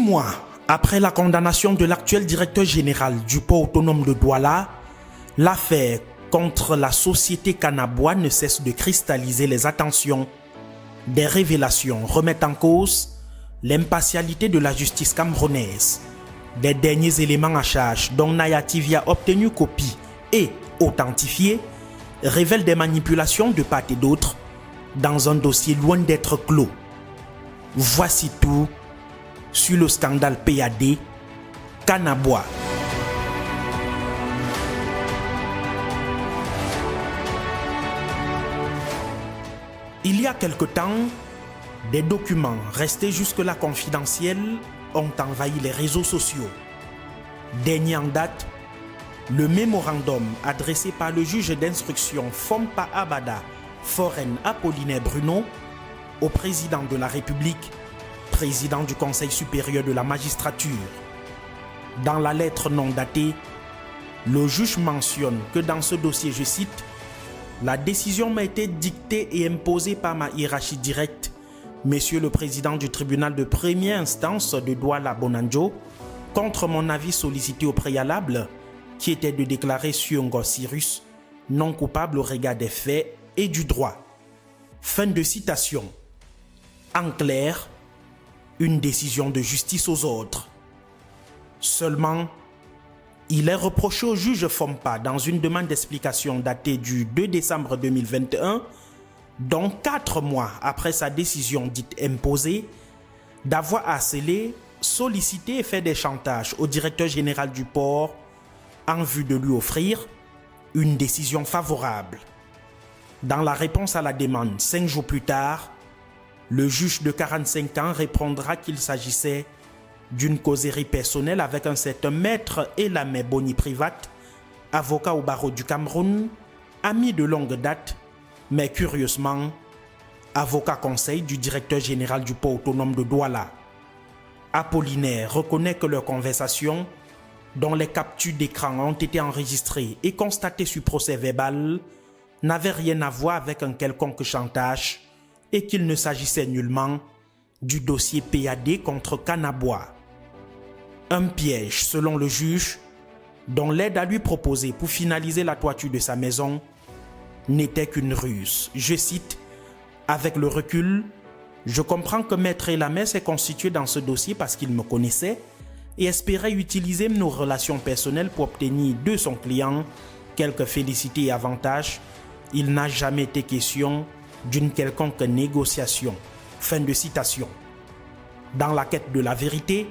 mois après la condamnation de l'actuel directeur général du port autonome de Douala, l'affaire contre la société Kanabois ne cesse de cristalliser les attentions. Des révélations remettent en cause l'impartialité de la justice camerounaise. Des derniers éléments à charge dont Naya TV a obtenu copie et authentifié révèlent des manipulations de part et d'autre dans un dossier loin d'être clos. Voici tout sur le scandale PAD Kanabois. Il y a quelque temps, des documents restés jusque-là confidentiels ont envahi les réseaux sociaux. Dernier en date, le mémorandum adressé par le juge d'instruction Fompa Abada Foren Apollinaire Bruno au président de la République, président du Conseil supérieur de la magistrature. Dans la lettre non datée, le juge mentionne que dans ce dossier, je cite, « La décision m'a été dictée et imposée par ma hiérarchie directe, Monsieur le Président du tribunal de première instance de Douala Bonanjo, contre mon avis sollicité au préalable, qui était de déclarer Siongo Cyrus non coupable au regard des faits et du droit. » Fin de citation. En clair, une décision de justice aux ordres. Seulement, il est reproché au juge Fompa dans une demande d'explication datée du 2 décembre 2021, dont 4 mois après sa décision dite imposée, d'avoir harcelé, sollicité et fait des chantages au directeur général du port en vue de lui offrir une décision favorable. Dans la réponse à la demande 5 jours plus tard, le juge de 45 ans répondra qu'il s'agissait d'une causerie personnelle avec un certain maître Elamé Boni Privat, avocat au barreau du Cameroun, ami de longue date, mais curieusement, avocat conseil du directeur général du port autonome de Douala. Apollinaire reconnaît que leur conversation, dont les captures d'écran ont été enregistrées et constatées sur procès verbal, n'avait rien à voir avec un quelconque chantage et qu'il ne s'agissait nullement du dossier PAD contre Kanabois. Un piège, selon le juge, dont l'aide à lui proposer pour finaliser la toiture de sa maison n'était qu'une ruse. Je cite, « Avec le recul, je comprends que Maître Elamé s'est constitué dans ce dossier parce qu'il me connaissait et espérait utiliser nos relations personnelles pour obtenir de son client quelques félicités et avantages. Il n'a jamais été question d'une quelconque négociation. » Fin de citation. Dans la quête de la vérité,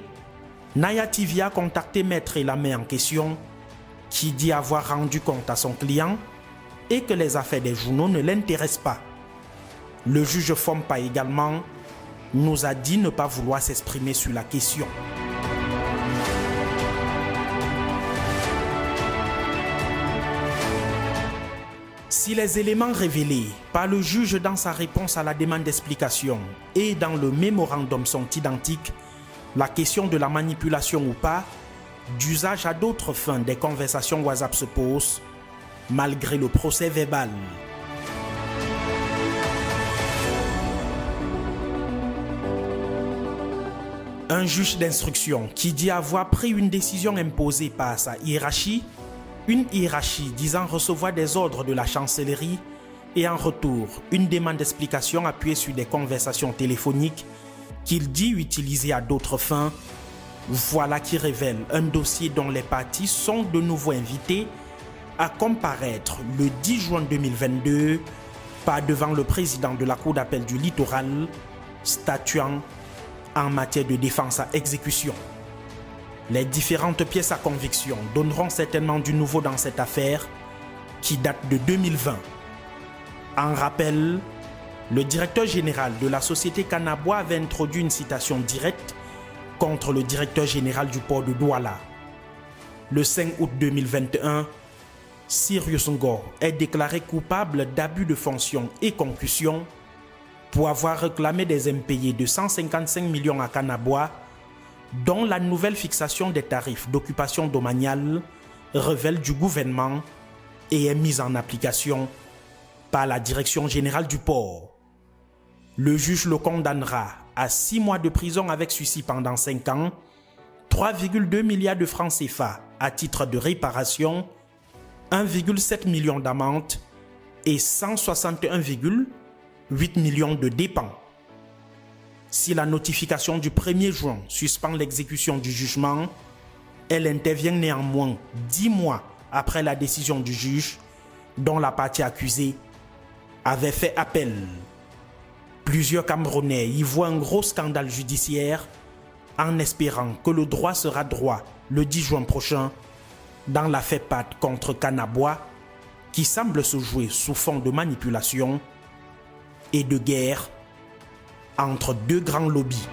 Naya TV a contacté Maître Elamé en question, qui dit avoir rendu compte à son client et que les affaires des journaux ne l'intéressent pas. Le juge Fompa également nous a dit ne pas vouloir s'exprimer sur la question. Si les éléments révélés par le juge dans sa réponse à la demande d'explication et dans le mémorandum sont identiques, la question de la manipulation ou pas, d'usage à d'autres fins des conversations WhatsApp se pose, malgré le procès verbal. Un juge d'instruction qui dit avoir pris une décision imposée par sa hiérarchie, une hiérarchie disant recevoir des ordres de la chancellerie et en retour une demande d'explication appuyée sur des conversations téléphoniques qu'il dit utiliser à d'autres fins, voilà qui révèle un dossier dont les parties sont de nouveau invitées à comparaître le 10 juin 2022 par devant le président de la Cour d'appel du littoral, statuant en matière de défense à exécution. Les différentes pièces à conviction donneront certainement du nouveau dans cette affaire qui date de 2020. En rappel, le directeur général de la société Kanabois avait introduit une citation directe contre le directeur général du port de Douala. Le 5 août 2021, Cyrus Ngo est déclaré coupable d'abus de fonction et concussion pour avoir réclamé des impayés de 155 millions à Kanabois, dont la nouvelle fixation des tarifs d'occupation domaniale révèle du gouvernement et est mise en application par la Direction générale du port. Le juge le condamnera à 6 mois de prison avec sursis pendant 5 ans, 3,2 milliards de francs CFA à titre de réparation, 1,7 million d'amende et 161,8 millions de dépens. Si la notification du 1er juin suspend l'exécution du jugement, elle intervient néanmoins 10 mois après la décision du juge dont la partie accusée avait fait appel. Plusieurs Camerounais y voient un gros scandale judiciaire en espérant que le droit sera droit le 10 juin prochain dans l'affaire Pat contre Kanabois qui semble se jouer sous fond de manipulation et de guerre entre deux grands lobbies.